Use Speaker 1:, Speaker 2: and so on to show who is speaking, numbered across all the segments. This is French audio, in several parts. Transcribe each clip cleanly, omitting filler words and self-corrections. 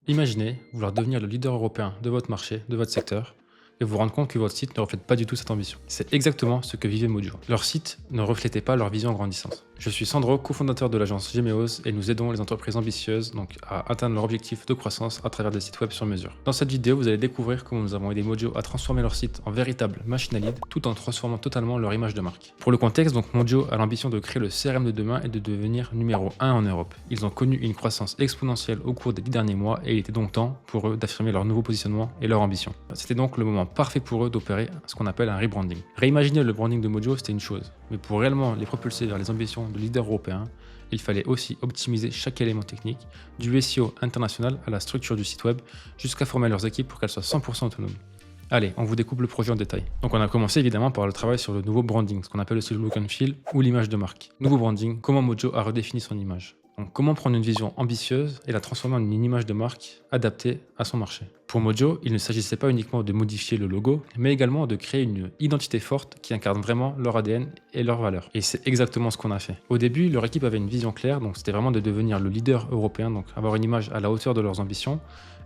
Speaker 1: Imaginez vouloir devenir le leader européen de votre marché, de votre secteur, et vous rendre compte que votre site ne reflète pas du tout cette ambition. C'est exactement ce que vivait Mojo. Leur site ne reflétait pas leur vision grandissante. Je suis Sandro, cofondateur de l'agence Gemeos, et nous aidons les entreprises ambitieuses à atteindre leur objectif de croissance à travers des sites web sur mesure. Dans cette vidéo, vous allez découvrir comment nous avons aidé Mojo à transformer leur site en véritable machine à lead, tout en transformant totalement leur image de marque. Pour le contexte, Mojo a l'ambition de créer le CRM de demain et de devenir numéro 1 en Europe. Ils ont connu une croissance exponentielle au cours des 10 derniers mois et il était donc temps pour eux d'affirmer leur nouveau positionnement et leur ambition. C'était donc le moment parfait pour eux d'opérer ce qu'on appelle un rebranding. Réimaginer le branding de Mojo, c'était une chose, mais pour réellement les propulser vers les ambitions de leader européen, il fallait aussi optimiser chaque élément technique, du SEO international à la structure du site web, jusqu'à former leurs équipes pour qu'elles soient 100% autonomes. Allez, on vous découpe le projet en détail. Donc on a commencé évidemment par le travail sur le nouveau branding, ce qu'on appelle aussi le look and feel ou l'image de marque. Nouveau branding, comment Mojo a redéfini son image. Donc comment prendre une vision ambitieuse et la transformer en une image de marque adaptée à son marché. Pour Mojo, il ne s'agissait pas uniquement de modifier le logo, mais également de créer une identité forte qui incarne vraiment leur ADN et leurs valeurs. Et c'est exactement ce qu'on a fait. Au début, leur équipe avait une vision claire, donc c'était vraiment de devenir le leader européen, donc avoir une image à la hauteur de leurs ambitions.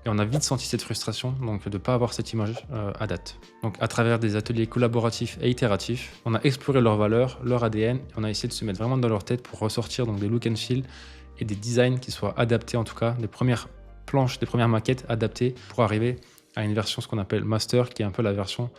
Speaker 1: Et on a vite senti cette frustration donc de ne pas avoir cette image à date. Donc à travers des ateliers collaboratifs et itératifs, on a exploré leurs valeurs, leur ADN, et on a essayé de se mettre vraiment dans leur tête pour ressortir donc des look and feel et des designs qui soient adaptés, en tout cas des premières planches, des premières maquettes adaptées pour arriver à une version ce qu'on appelle master, qui est un peu la version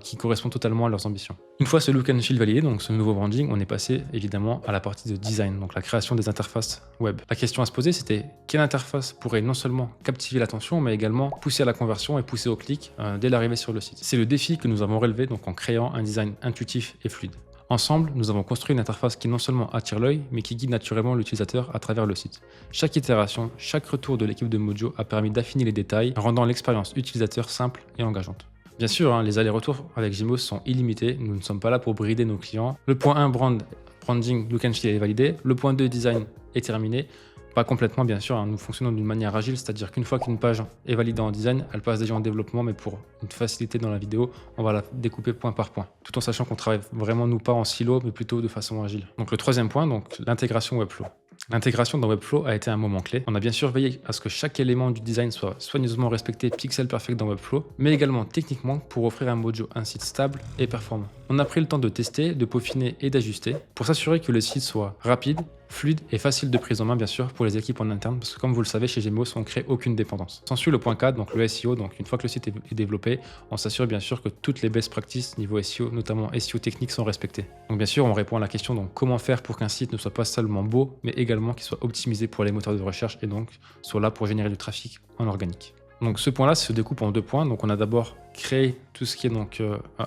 Speaker 1: qui correspond totalement à leurs ambitions. Une fois ce look and feel validé, donc ce nouveau branding, on est passé évidemment à la partie de design, donc la création des interfaces web. La question à se poser, c'était quelle interface pourrait non seulement captiver l'attention, mais également pousser à la conversion et pousser au clic dès l'arrivée sur le site. C'est le défi que nous avons relevé donc en créant un design intuitif et fluide. Ensemble, nous avons construit une interface qui non seulement attire l'œil, mais qui guide naturellement l'utilisateur à travers le site. Chaque itération, chaque retour de l'équipe de Mojo a permis d'affiner les détails, rendant l'expérience utilisateur simple et engageante. Bien sûr, les allers-retours avec Gemeos sont illimités, nous ne sommes pas là pour brider nos clients. Le point 1, branding, look and feel est validé. Le point 2, design est terminé. Pas complètement, bien sûr, nous fonctionnons d'une manière agile, c'est-à-dire qu'une fois qu'une page est validée en design, elle passe déjà en développement, mais pour une facilité dans la vidéo, on va la découper point par point, tout en sachant qu'on travaille vraiment, nous, pas en silo, mais plutôt de façon agile. Donc le troisième point, donc l'intégration Webflow. L'intégration dans Webflow a été un moment clé. On a bien sûr veillé à ce que chaque élément du design soit soigneusement respecté, pixel perfect dans Webflow, mais également techniquement pour offrir à Mojo un site stable et performant. On a pris le temps de tester, de peaufiner et d'ajuster pour s'assurer que le site soit rapide, fluide et facile de prise en main bien sûr pour les équipes en interne, parce que comme vous le savez, chez Gemeos, on ne crée aucune dépendance. S'ensuit le point 4, donc le SEO. Donc une fois que le site est développé, on s'assure bien sûr que toutes les best practices niveau SEO, notamment SEO technique, sont respectées. Donc bien sûr, on répond à la question donc comment faire pour qu'un site ne soit pas seulement beau, mais également qu'il soit optimisé pour les moteurs de recherche et donc soit là pour générer du trafic en organique. Donc ce point-là se découpe en deux points. Donc on a d'abord créé tout ce qui est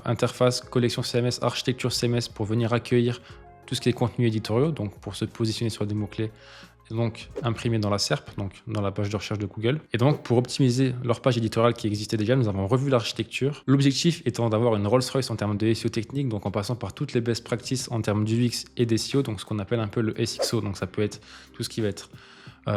Speaker 1: interface, collection CMS, architecture CMS pour venir accueillir tout ce qui est contenu éditoriaux, donc pour se positionner sur des mots-clés, et donc imprimés dans la SERP, donc dans la page de recherche de Google. Et donc pour optimiser leur page éditoriale qui existait déjà, nous avons revu l'architecture. L'objectif étant d'avoir une Rolls-Royce en termes de SEO technique, donc en passant par toutes les best practices en termes d'UX et d'SEO, donc ce qu'on appelle un peu le SXO. Donc ça peut être tout ce qui va être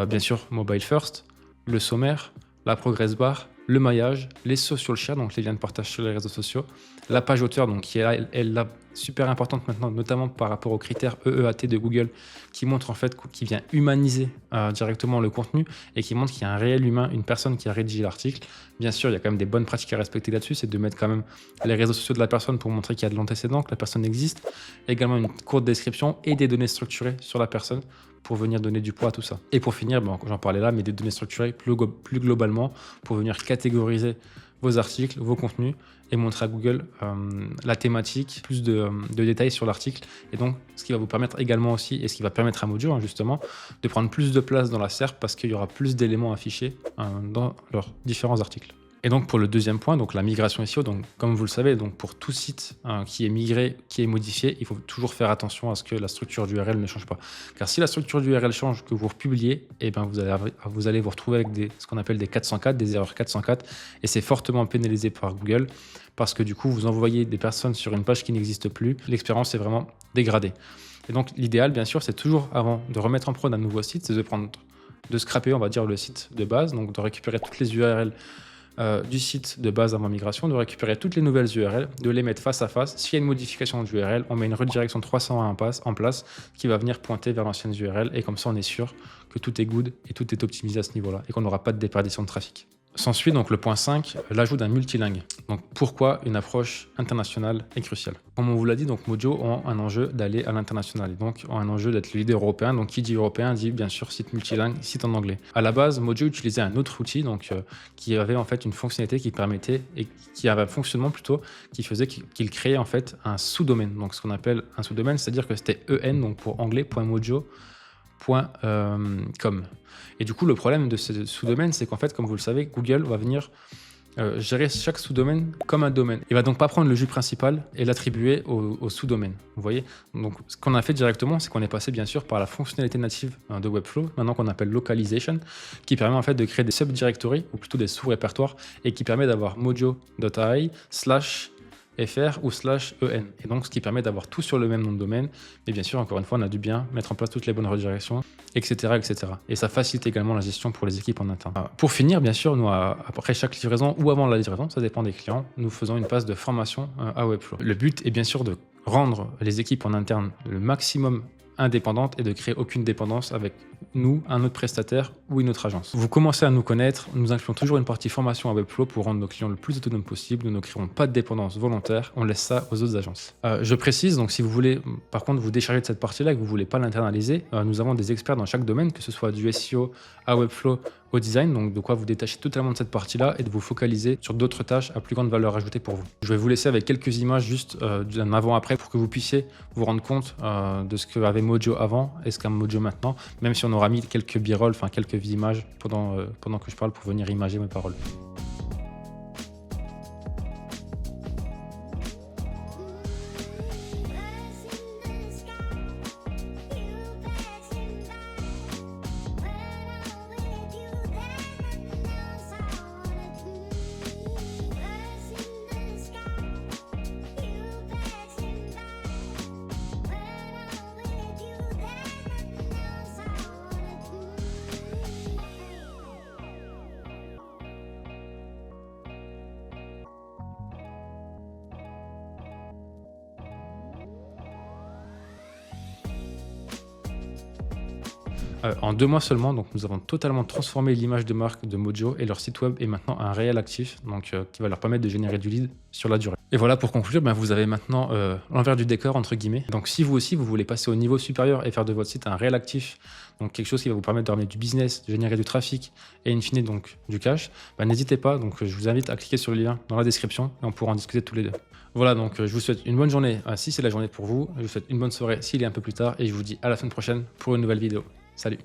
Speaker 1: bien sûr mobile first, le sommaire, la progress bar, le maillage, les social share, donc les liens de partage sur les réseaux sociaux, la page auteur, donc qui est là super importante maintenant, notamment par rapport aux critères EEAT de Google, qui montre en fait, qui vient humaniser directement le contenu et qui montre qu'il y a un réel humain, une personne qui a rédigé l'article. Bien sûr, il y a quand même des bonnes pratiques à respecter là-dessus, c'est de mettre quand même les réseaux sociaux de la personne pour montrer qu'il y a de l'antécédent, que la personne existe, également une courte description et des données structurées sur la personne pour venir donner du poids à tout ça. Et pour finir, j'en parlais là, mais des données structurées plus globalement pour venir catégoriser vos articles, vos contenus et montrer à Google la thématique, plus de détails sur l'article. Et donc, ce qui va vous permettre également aussi, et ce qui va permettre à Mojo justement, de prendre plus de place dans la SERP parce qu'il y aura plus d'éléments affichés dans leurs différents articles. Et donc pour le deuxième point, donc la migration SEO, donc comme vous le savez, donc pour tout site qui est migré, qui est modifié, il faut toujours faire attention à ce que la structure du URL ne change pas. Car si la structure du URL change, que vous republiez, et vous allez vous retrouver avec ce qu'on appelle des 404, des erreurs 404, et c'est fortement pénalisé par Google parce que du coup vous envoyez des personnes sur une page qui n'existe plus, l'expérience est vraiment dégradée. Et donc l'idéal bien sûr c'est toujours avant de remettre en prod un nouveau site, c'est de scraper on va dire le site de base, donc de récupérer toutes les URL du site de base avant migration, de récupérer toutes les nouvelles URL, de les mettre face à face. S'il y a une modification d'URL, on met une redirection 301 en place qui va venir pointer vers l'ancienne URL et comme ça on est sûr que tout est good et tout est optimisé à ce niveau-là et qu'on n'aura pas de déperdition de trafic. S'ensuit donc le point 5, l'ajout d'un multilingue. Donc pourquoi une approche internationale est cruciale. Comme on vous l'a dit, donc Mojo ont un enjeu d'aller à l'international et donc ont un enjeu d'être le leader européen. Donc qui dit européen dit bien sûr site multilingue, site en anglais. À la base, Mojo utilisait un autre outil donc qui avait en fait une fonctionnalité qui permettait et qui avait un fonctionnement plutôt qui faisait qu'il créait en fait un sous-domaine. Donc ce qu'on appelle un sous-domaine, c'est-à-dire que c'était en donc pour anglais.mojo.com. Et du coup, le problème de ce sous-domaine, c'est qu'en fait, comme vous le savez, Google va venir gérer chaque sous-domaine comme un domaine. Il va donc pas prendre le jus principal et l'attribuer au sous-domaine. Vous voyez? Donc, ce qu'on a fait directement, c'est qu'on est passé bien sûr par la fonctionnalité native de Webflow, maintenant qu'on appelle localization, qui permet en fait de créer des subdirectories ou plutôt des sous-répertoires et qui permet d'avoir mojo.ai /fr ou /en. Et donc, ce qui permet d'avoir tout sur le même nom de domaine. Mais bien sûr, encore une fois, on a dû bien mettre en place toutes les bonnes redirections, etc., etc. Et ça facilite également la gestion pour les équipes en interne. Pour finir, bien sûr, nous, après chaque livraison ou avant la livraison, ça dépend des clients, nous faisons une phase de formation à Webflow. Le but est bien sûr de rendre les équipes en interne le maximum indépendante et de créer aucune dépendance avec nous, un autre prestataire ou une autre agence. Vous commencez à nous connaître, nous incluons toujours une partie formation à Webflow pour rendre nos clients le plus autonomes possible. Nous ne créons pas de dépendance volontaire, on laisse ça aux autres agences. Je précise, donc si vous voulez par contre vous décharger de cette partie-là et que vous ne voulez pas l'internaliser, nous avons des experts dans chaque domaine, que ce soit du SEO à Webflow au design, donc de quoi vous détacher totalement de cette partie-là et de vous focaliser sur d'autres tâches à plus grande valeur ajoutée pour vous. Je vais vous laisser avec quelques images juste d'un avant-après pour que vous puissiez vous rendre compte de ce qu'avait Mojo avant et ce qu'a Mojo maintenant, même si on aura mis quelques b-rolls, enfin quelques images pendant que je parle pour venir imager mes paroles. En 2 mois seulement, donc nous avons totalement transformé l'image de marque de Mojo et leur site web est maintenant un réel actif, donc qui va leur permettre de générer du lead sur la durée. Et voilà, pour conclure, vous avez maintenant l'envers du décor entre guillemets. Donc si vous aussi vous voulez passer au niveau supérieur et faire de votre site un réel actif, donc quelque chose qui va vous permettre de ramener du business, de générer du trafic et in fine donc du cash, n'hésitez pas. Donc je vous invite à cliquer sur le lien dans la description et on pourra en discuter tous les deux. Voilà, donc je vous souhaite une bonne journée si c'est la journée pour vous. Je vous souhaite une bonne soirée s'il est un peu plus tard et je vous dis à la semaine prochaine pour une nouvelle vidéo. Salut!